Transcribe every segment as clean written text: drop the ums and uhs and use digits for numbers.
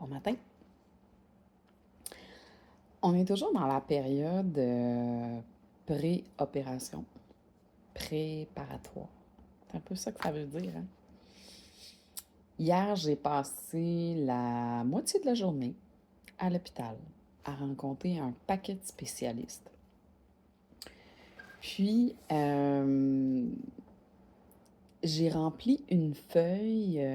Bon matin. On est toujours dans la période pré-opération, préparatoire. C'est un peu ça que ça veut dire, hein? Hier, j'ai passé la moitié de la journée à l'hôpital à rencontrer un paquet de spécialistes. Puis, j'ai rempli une feuille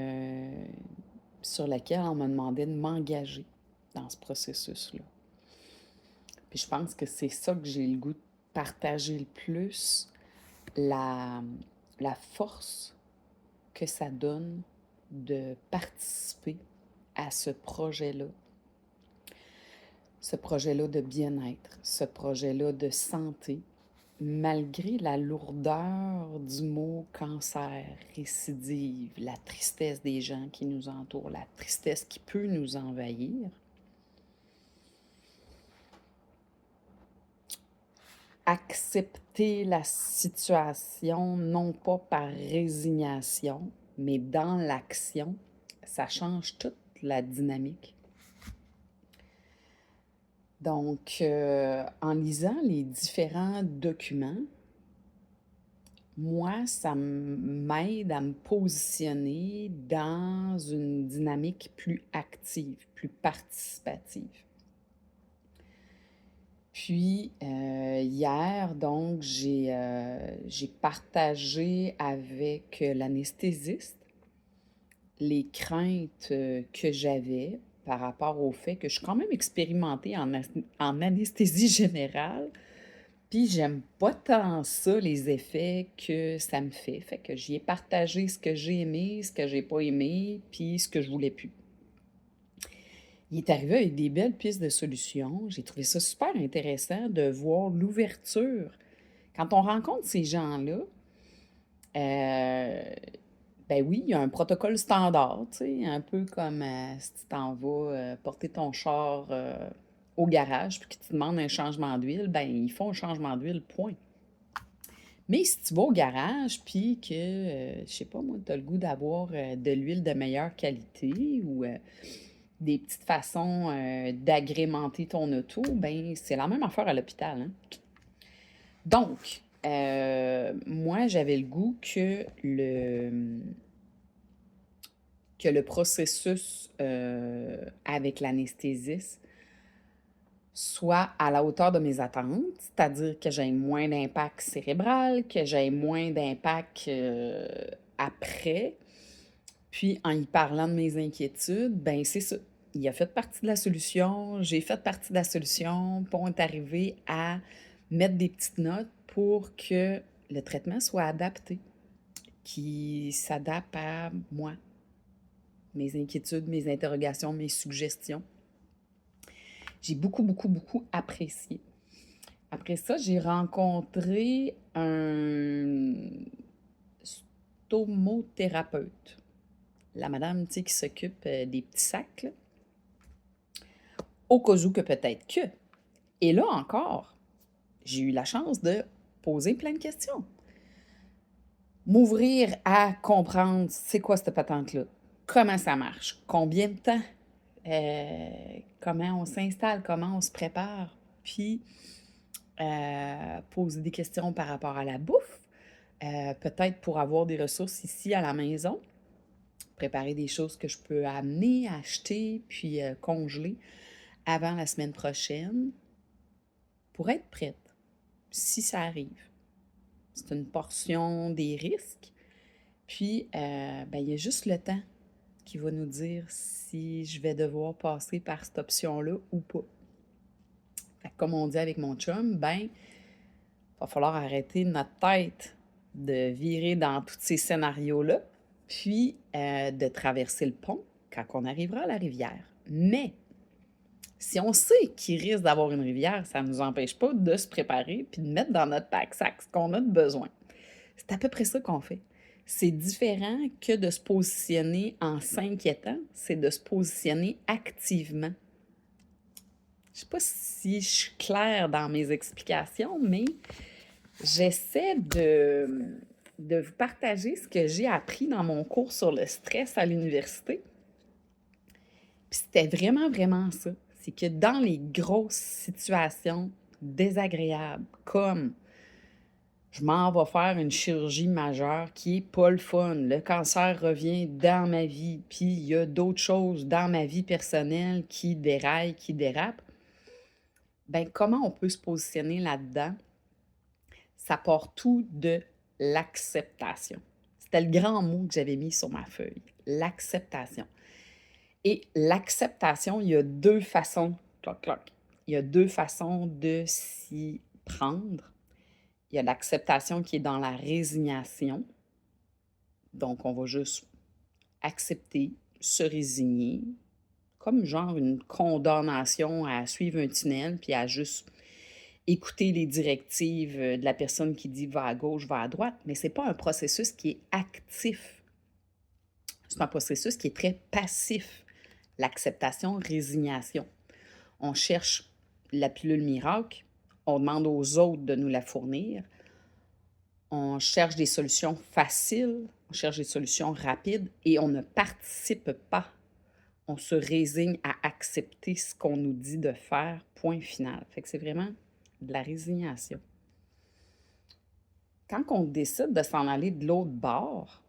sur laquelle on me demandait de m'engager dans ce processus-là. Puis je pense que c'est ça que j'ai le goût de partager le plus, la, la force que ça donne de participer à ce projet-là de bien-être, ce projet-là de santé, malgré la lourdeur du mot cancer, récidive, la tristesse des gens qui nous entourent, la tristesse qui peut nous envahir. Accepter la situation, non pas par résignation, mais dans l'action, ça change toute la dynamique. Donc, en lisant les différents documents, moi, ça m'aide à me positionner dans une dynamique plus active, plus participative. Puis, hier, donc, j'ai partagé avec l'anesthésiste les craintes que j'avais par rapport au fait que je suis quand même expérimentée en anesthésie générale, puis j'aime pas tant ça, les effets que ça me fait. Fait que j'y ai partagé ce que j'ai aimé, ce que j'ai pas aimé, puis ce que je voulais plus. Il est arrivé avec des belles pistes de solutions. J'ai trouvé ça super intéressant de voir l'ouverture. Quand on rencontre ces gens-là, ben oui, il y a un protocole standard, tu sais, un peu comme si tu t'en vas porter ton char au garage puis qu'ils te demandent un changement d'huile, ben ils font un changement d'huile, point. Mais si tu vas au garage puis que, je sais pas moi, tu as le goût d'avoir de l'huile de meilleure qualité ou des petites façons d'agrémenter ton auto, ben c'est la même affaire à l'hôpital, hein? Donc, moi, j'avais le goût que le processus avec l'anesthésiste soit à la hauteur de mes attentes, c'est-à-dire que j'ai moins d'impact cérébral, que j'ai moins d'impact après. Puis, en y parlant de mes inquiétudes, ben c'est ça. Il a fait partie de la solution, j'ai fait partie de la solution, puis on est arrivé à mettre des petites notes pour que le traitement soit adapté, qui s'adapte à moi, mes inquiétudes, mes interrogations, mes suggestions. J'ai beaucoup, beaucoup, beaucoup apprécié. Après ça, j'ai rencontré un stomothérapeute. La madame, tu sais, qui s'occupe des petits sacs, là, au cas où que peut-être que. Et là encore, j'ai eu la chance de poser plein de questions. M'ouvrir à comprendre c'est quoi cette patente-là, comment ça marche, combien de temps, comment on s'installe, comment on se prépare, puis poser des questions par rapport à la bouffe, peut-être pour avoir des ressources ici à la maison, préparer des choses que je peux amener, acheter, puis congeler avant la semaine prochaine pour être prête, si ça arrive. C'est une portion des risques. Puis, ben, il y a juste le temps qui va nous dire si je vais devoir passer par cette option-là ou pas. Fait que comme on dit avec mon chum, ben, il va falloir arrêter notre tête de virer dans tous ces scénarios-là, puis de traverser le pont quand on arrivera à la rivière. Mais si on sait qu'il risque d'avoir une rivière, ça ne nous empêche pas de se préparer puis de mettre dans notre pack-sac ce qu'on a de besoin. C'est à peu près ça qu'on fait. C'est différent que de se positionner en s'inquiétant, c'est de se positionner activement. Je ne sais pas si je suis claire dans mes explications, mais j'essaie de vous partager ce que j'ai appris dans mon cours sur le stress à l'université. Puis c'était vraiment, vraiment ça. C'est que dans les grosses situations désagréables, comme je m'en vais faire une chirurgie majeure qui est pas le fun, le cancer revient dans ma vie, puis il y a d'autres choses dans ma vie personnelle qui déraillent, qui dérapent, ben comment on peut se positionner là-dedans? Ça part tout de l'acceptation. C'était le grand mot que j'avais mis sur ma feuille, l'acceptation. Et l'acceptation, il y a 2 façons, cloc, cloc, il y a 2 façons de s'y prendre. Il y a l'acceptation qui est dans la résignation. Donc, on va juste accepter, se résigner, comme genre une condamnation à suivre un tunnel, puis à juste écouter les directives de la personne qui dit va à gauche, va à droite. Mais ce n'est pas un processus qui est actif. C'est un processus qui est très passif. L'acceptation, résignation. On cherche la pilule miracle, on demande aux autres de nous la fournir, on cherche des solutions faciles, on cherche des solutions rapides et on ne participe pas. On se résigne à accepter ce qu'on nous dit de faire, point final. Fait que c'est vraiment de la résignation. Quand on décide de s'en aller de l'autre bord,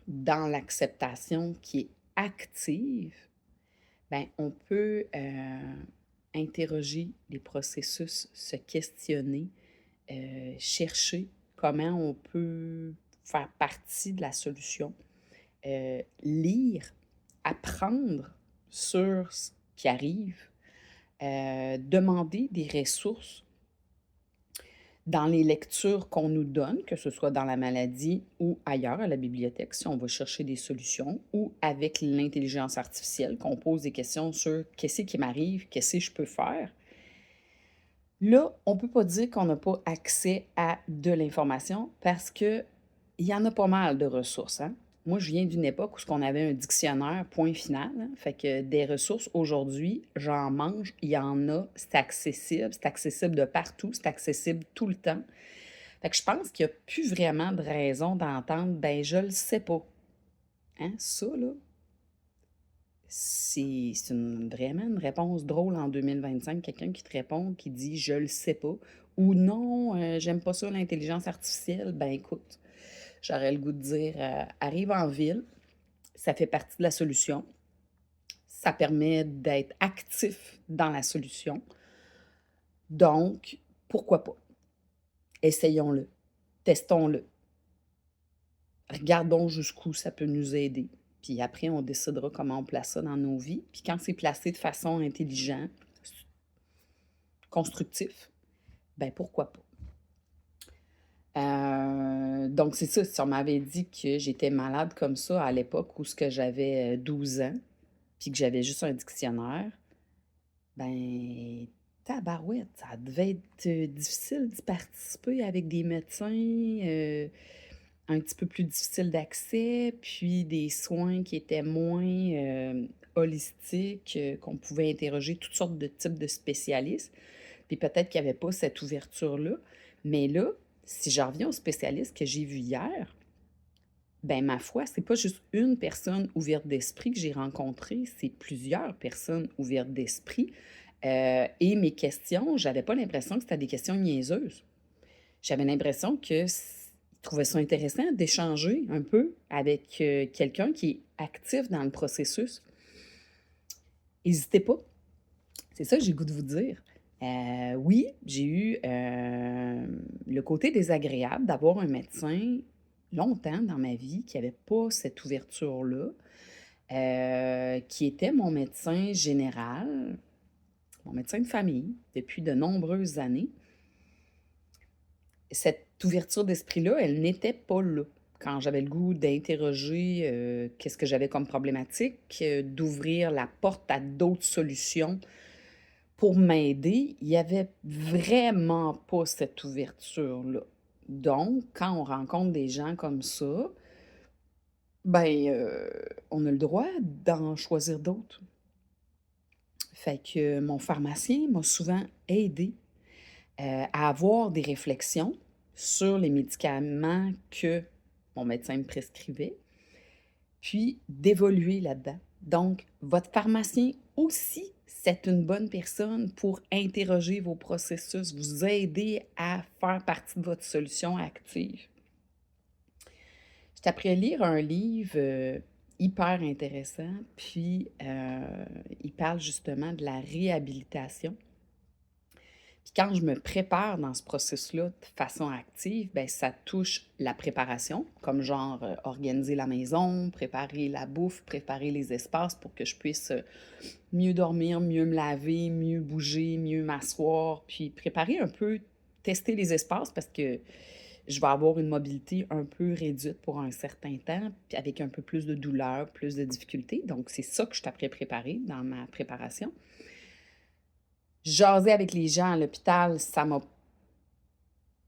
dans l'acceptation qui est active, ben on peut interroger les processus, se questionner, chercher comment on peut faire partie de la solution, lire, apprendre sur ce qui arrive, demander des ressources dans les lectures qu'on nous donne, que ce soit dans la maladie ou ailleurs à la bibliothèque, si on va chercher des solutions, ou avec l'intelligence artificielle, qu'on pose des questions sur qu'est-ce qui m'arrive, qu'est-ce que je peux faire. Là, on ne peut pas dire qu'on n'a pas accès à de l'information parce qu'il y en a pas mal de ressources. Hein? Moi, je viens d'une époque où on avait un dictionnaire, point final. Hein. Fait que des ressources, aujourd'hui, j'en mange, il y en a, c'est accessible de partout, c'est accessible tout le temps. Fait que je pense qu'il n'y a plus vraiment de raison d'entendre, ben je le sais pas. Hein? Ça, là, c'est vraiment une réponse drôle en 2025. Quelqu'un qui te répond, qui dit je le sais pas, ou non, j'aime pas ça, l'intelligence artificielle. Ben écoute, j'aurais le goût de dire arrive en ville, ça fait partie de la solution. Ça permet d'être actif dans la solution. Donc, pourquoi pas? Essayons-le, testons-le, regardons jusqu'où ça peut nous aider. Puis après, on décidera comment on place ça dans nos vies. Puis quand c'est placé de façon intelligente, constructif, ben pourquoi pas? Donc c'est ça, si on m'avait dit que j'étais malade comme ça à l'époque où ce que j'avais 12 ans, puis que j'avais juste un dictionnaire, ben tabarouette, ça devait être difficile d'y participer avec des médecins, un petit peu plus difficile d'accès, puis des soins qui étaient moins holistiques, qu'on pouvait interroger toutes sortes de types de spécialistes. Puis peut-être qu'il n'y avait pas cette ouverture-là. Mais là, si je reviens au spécialiste que j'ai vu hier, ben ma foi, c'est pas juste une personne ouverte d'esprit que j'ai rencontrée, c'est plusieurs personnes ouvertes d'esprit. Et mes questions, j'avais pas l'impression que c'était des questions niaiseuses. J'avais l'impression qu'ils trouvaient ça intéressant d'échanger un peu avec quelqu'un qui est actif dans le processus. N'hésitez pas. C'est ça que j'ai le goût de vous dire. Oui, j'ai eu le côté désagréable d'avoir un médecin longtemps dans ma vie qui n'avait pas cette ouverture-là, qui était mon médecin général, mon médecin de famille depuis de nombreuses années. Cette ouverture d'esprit-là, elle n'était pas là. Quand j'avais le goût d'interroger qu'est-ce que j'avais comme problématique, d'ouvrir la porte à d'autres solutions pour m'aider, il n'y avait vraiment pas cette ouverture-là. Donc, quand on rencontre des gens comme ça, ben, on a le droit d'en choisir d'autres. Fait que mon pharmacien m'a souvent aidé à avoir des réflexions sur les médicaments que mon médecin me prescrivait, puis d'évoluer là-dedans. Donc, votre pharmacien aussi, c'est une bonne personne pour interroger vos processus, vous aider à faire partie de votre solution active. J'étais après lire un livre, hyper intéressant, puis, il parle justement de la réhabilitation. Puis quand je me prépare dans ce processus-là de façon active, ben ça touche la préparation, comme genre, organiser la maison, préparer la bouffe, préparer les espaces pour que je puisse, mieux dormir, mieux me laver, mieux bouger, mieux m'asseoir, puis préparer un peu, tester les espaces parce que je vais avoir une mobilité un peu réduite pour un certain temps, puis avec un peu plus de douleur, plus de difficultés. Donc, c'est ça que je t'apprends préparer dans ma préparation. Jaser avec les gens à l'hôpital, ça m'a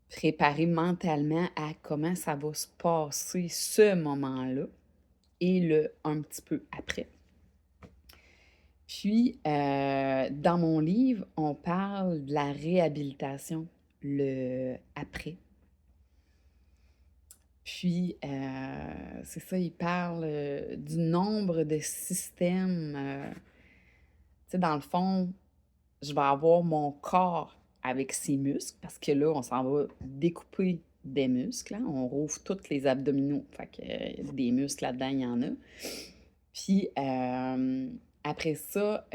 préparé mentalement à comment ça va se passer ce moment-là et le un petit peu après. Puis, dans mon livre, on parle de la réhabilitation, le après. Puis, c'est ça, il parle, du nombre de systèmes, tu sais, dans le fond, je vais avoir mon corps avec ses muscles parce que là, on s'en va découper des muscles, hein, on rouvre tous les abdominaux, fait que, des muscles là-dedans, il y en a. Puis, après ça,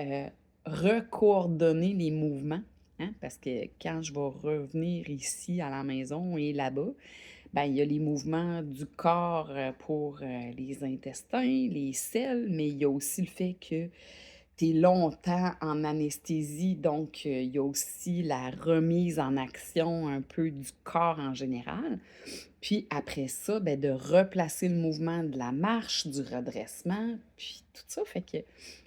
recoordonner les mouvements, hein, parce que quand je vais revenir ici à la maison et là-bas, ben, il y a les mouvements du corps, pour, les intestins, les selles, mais il y a aussi le fait que tu es longtemps en anesthésie, donc il y a aussi la remise en action un peu du corps en général. Puis après ça, ben, de replacer le mouvement de la marche, du redressement, puis tout ça. Fait que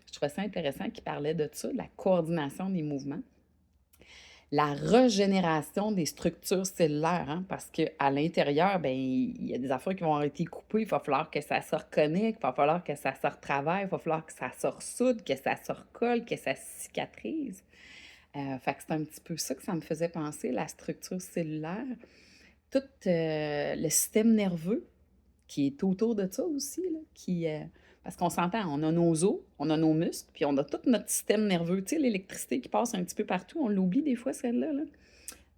je trouvais ça intéressant qu'il parlait de ça, de la coordination des mouvements. La régénération des structures cellulaires, hein, parce qu'à l'intérieur, ben, il y a des affaires qui vont avoir été coupées, il va falloir que ça se reconnecte, il va falloir que ça se retravaille, il va falloir que ça se ressoude, que ça se recolle, que ça cicatrise. Fait que c'est un petit peu ça que ça me faisait penser, la structure cellulaire. Tout, le système nerveux qui est autour de ça aussi, là, qui, parce qu'on s'entend, on a nos os, on a nos muscles, puis on a tout notre système nerveux. Tu sais, l'électricité qui passe un petit peu partout, on l'oublie des fois, celle-là, là.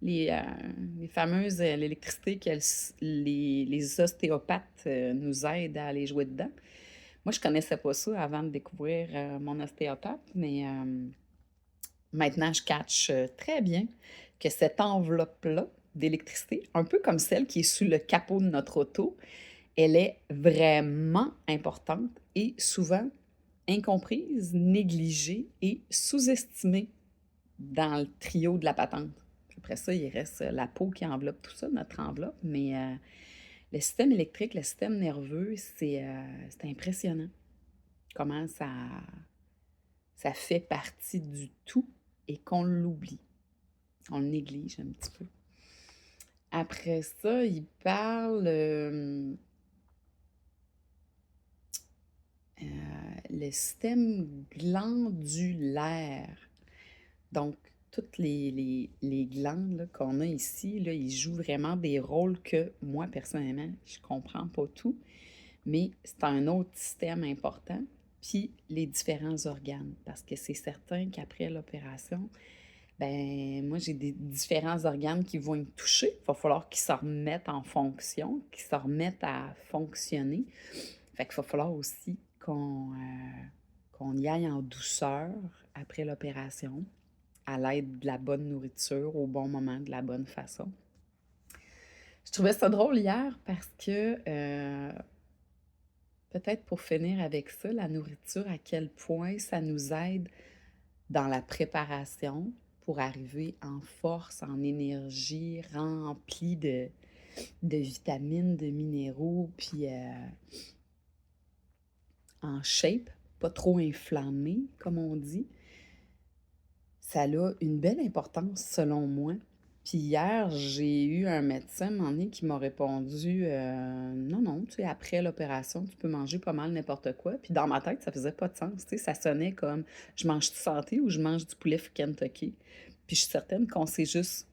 Les fameuses, l'électricité que les ostéopathes, nous aident à aller jouer dedans. Moi, je connaissais pas ça avant de découvrir, mon ostéopathe, mais, maintenant, je catch, très bien que cette enveloppe-là d'électricité, un peu comme celle qui est sous le capot de notre auto, elle est vraiment importante et souvent incomprise, négligée et sous-estimée dans le trio de la patente. Après ça, il reste la peau qui enveloppe tout ça, notre enveloppe, mais le système électrique, le système nerveux, c'est impressionnant comment ça fait partie du tout et qu'on l'oublie. On le néglige un petit peu. Après ça, il parle, le système glandulaire. Donc, toutes les glandes là, qu'on a ici, là, ils jouent vraiment des rôles que moi, personnellement, je comprends pas tout, mais c'est un autre système important. Puis les différents organes, parce que c'est certain qu'après l'opération, ben moi, j'ai des différents organes qui vont être touchés. Il va falloir qu'ils se remettent en fonction, qu'ils se remettent à fonctionner. Fait qu'il va falloir aussi qu'on y aille en douceur après l'opération, à l'aide de la bonne nourriture, au bon moment, de la bonne façon. Je trouvais ça drôle hier parce que, peut-être pour finir avec ça, la nourriture, à quel point ça nous aide dans la préparation pour arriver en force, en énergie, rempli de vitamines, de minéraux, puis en shape, pas trop inflammé, comme on dit. Ça a une belle importance selon moi. Puis hier, j'ai eu un médecin, à un moment donné, qui m'a répondu, non, non, tu sais, après l'opération, tu peux manger pas mal n'importe quoi. Puis dans ma tête, ça faisait pas de sens, tu sais, ça sonnait comme, je mange du santé ou je mange du poulet Kentucky. Puis je suis certaine qu'on s'est juste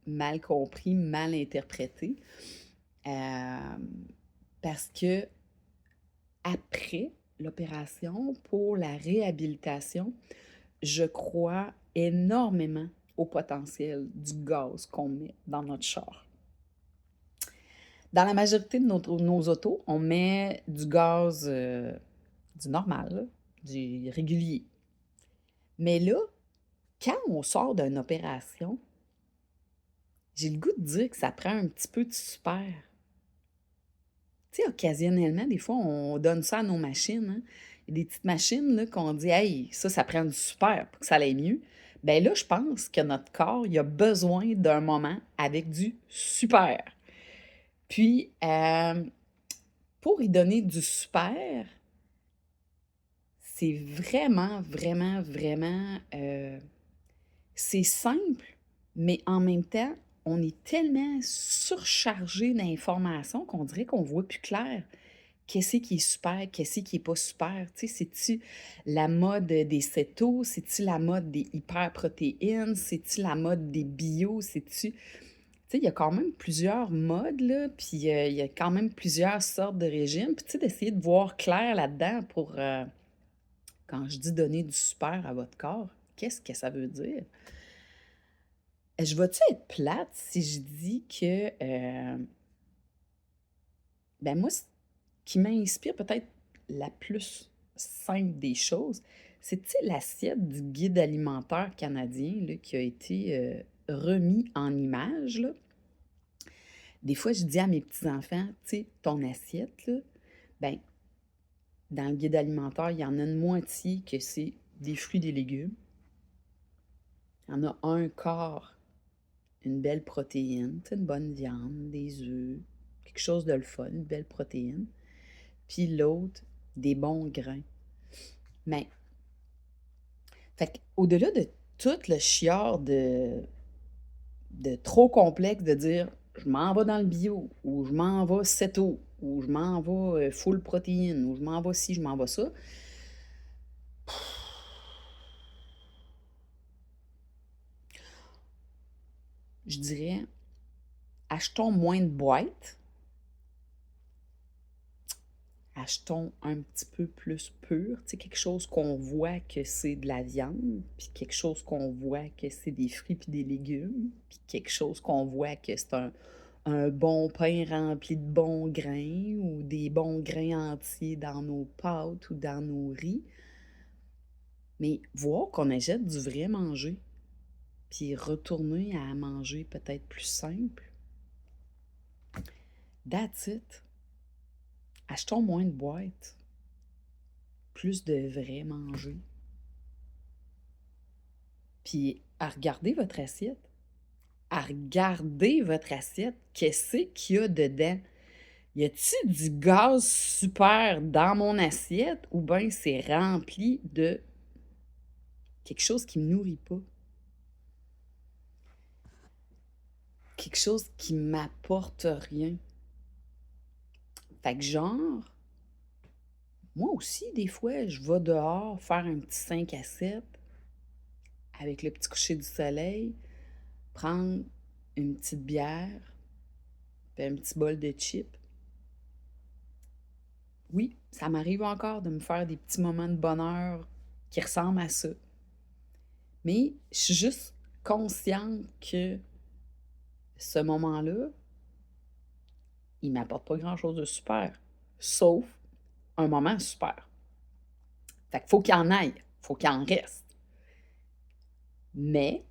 mal compris, mal interprété. Euh, Parce que après l'opération, pour la réhabilitation, je crois énormément au potentiel du gaz qu'on met dans notre char. Dans la majorité de nos autos, on met du gaz, du normal, là, du régulier. Mais là, quand on sort d'une opération, j'ai le goût de dire que ça prend un petit peu de super. Tu sais, occasionnellement, des fois, on donne ça à nos machines, hein. Il y a des petites machines là, qu'on dit hey, ça prend du super pour que ça aille mieux. Ben là, je pense que notre corps, il a besoin d'un moment avec du super. Puis, pour y donner du super, c'est vraiment, vraiment, vraiment, c'est simple, mais en même temps, on est tellement surchargé d'informations qu'on dirait qu'on voit plus clair. Qu'est-ce qui est super, qu'est-ce qui est pas super? Tu sais, c'est-tu la mode des cétos? C'est-tu la mode des hyperprotéines? C'est-tu la mode des bio? C'est-tu... Tu sais, il y a quand même plusieurs modes, là, puis il y a quand même plusieurs sortes de régimes. Puis tu sais, d'essayer de voir clair là-dedans pour, quand je dis donner du super à votre corps, qu'est-ce que ça veut dire? Je vais-tu être plate si je dis que, ben moi, ce qui m'inspire peut-être la plus simple des choses, c'est, tu sais, l'assiette du guide alimentaire canadien là, qui a été remis en images, là. Des fois, je dis à mes petits-enfants, tu sais, ton assiette, là, ben, dans le guide alimentaire, il y en a une moitié que c'est des fruits, des légumes. Il y en a un quart, une belle protéine, tu sais, une bonne viande, des œufs, quelque chose de le fun, une belle protéine. Puis l'autre, des bons grains. Mais, fait qu'au-delà de tout le chiard de trop complexe de dire je m'en vais dans le bio, ou je m'en vais céto, ou je m'en vais full protéine, ou je m'en vais ci, je m'en vais ça, je dirais achetons moins de boîtes, achetons un petit peu plus pur, tu sais, quelque chose qu'on voit que c'est de la viande, puis quelque chose qu'on voit que c'est des fruits puis des légumes, puis quelque chose qu'on voit que c'est un bon pain rempli de bons grains ou des bons grains entiers dans nos pâtes ou dans nos riz. Mais voir qu'on achète du vrai manger, puis retourner à manger peut-être plus simple, that's it. Achetons moins de boîtes, plus de vrai manger. Puis à regarder votre assiette. À regarder votre assiette. Qu'est-ce qu'il y a dedans? Y a-t-il du gaz super dans mon assiette ou bien c'est rempli de quelque chose qui me nourrit pas? Quelque chose qui m'apporte rien. Fait que genre, moi aussi, des fois, je vais dehors faire un petit 5 à 7 avec le petit coucher du soleil, prendre une petite bière, puis un petit bol de chips. Oui, ça m'arrive encore de me faire des petits moments de bonheur qui ressemblent à ça. Mais je suis juste consciente que ce moment-là, il m'apporte pas grand-chose de super, sauf un moment super. Fait qu'il faut qu'il en aille, faut qu'il en reste. Mais,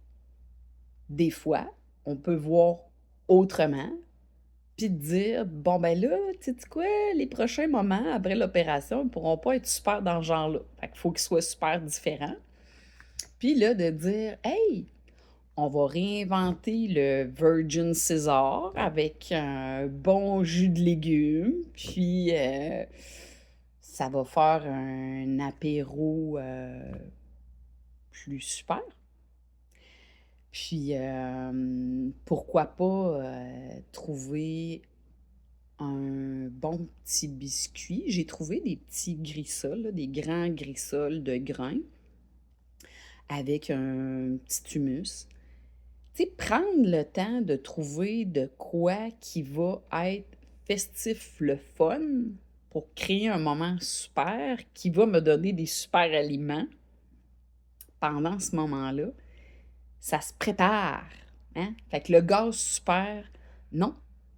des fois, on peut voir autrement, puis dire, bon ben là, tu sais quoi, les prochains moments après l'opération, ils ne pourront pas être super dans ce genre-là. Fait qu'il faut qu'ils soient super différents. Puis là, de dire, hey, on va réinventer le Virgin César avec un bon jus de légumes, puis ça va faire un apéro plus super. Puis pourquoi pas trouver un bon petit biscuit. J'ai trouvé des petits grissols, là, des grands grissols de grains avec un petit humus. Tu sais, prendre le temps de trouver de quoi qui va être festif, le fun, pour créer un moment super qui va me donner des super aliments pendant ce moment-là, ça se prépare, hein? Fait que le gaz super, non,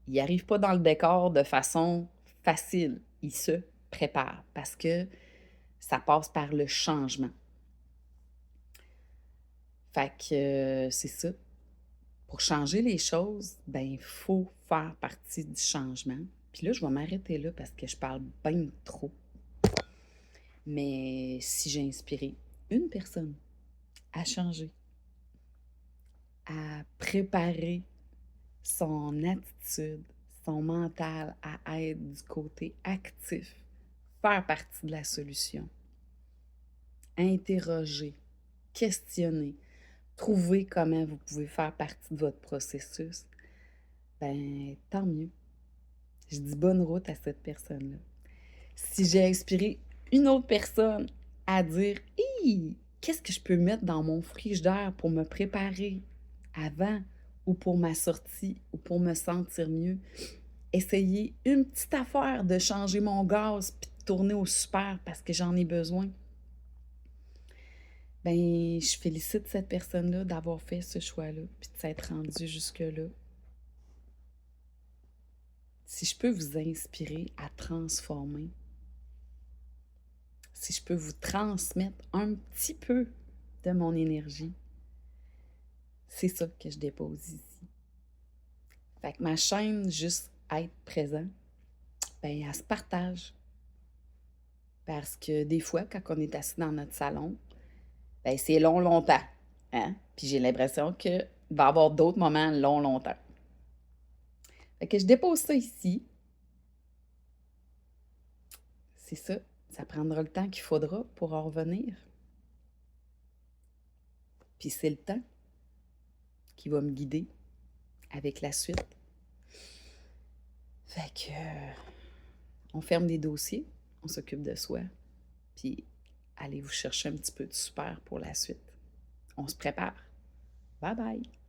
il arrive pas dans le décor de façon facile. Il se prépare parce que ça passe par le changement. Fait que, c'est ça. Pour changer les choses, ben, il faut faire partie du changement. Puis là, je vais m'arrêter là parce que je parle bien trop. Mais si j'ai inspiré une personne à changer, à préparer son attitude, son mental à être du côté actif, faire partie de la solution, interroger, questionner, trouver comment vous pouvez faire partie de votre processus, ben tant mieux. Je dis bonne route à cette personne-là. Si j'ai inspiré une autre personne à dire hi, qu'est-ce que je peux mettre dans mon frigidaire pour me préparer avant ou pour ma sortie ou pour me sentir mieux, essayer une petite affaire de changer mon gaz puis de tourner au super parce que j'en ai besoin. Ben, je félicite cette personne-là d'avoir fait ce choix-là puis de s'être rendue jusque-là. Si je peux vous inspirer à transformer, si je peux vous transmettre un petit peu de mon énergie, c'est ça que je dépose ici. Fait que ma chaîne, juste être présent, ben elle se partage. Parce que des fois, quand on est assis dans notre salon, ben c'est long, longtemps. Hein? Puis j'ai l'impression qu'il va y avoir d'autres moments long, longtemps. Fait que je dépose ça ici. C'est ça. Ça prendra le temps qu'il faudra pour en revenir. Puis c'est le temps qui va me guider avec la suite. Fait que on ferme des dossiers, on s'occupe de soi, puis allez vous chercher un petit peu de super pour la suite. On se prépare. Bye bye!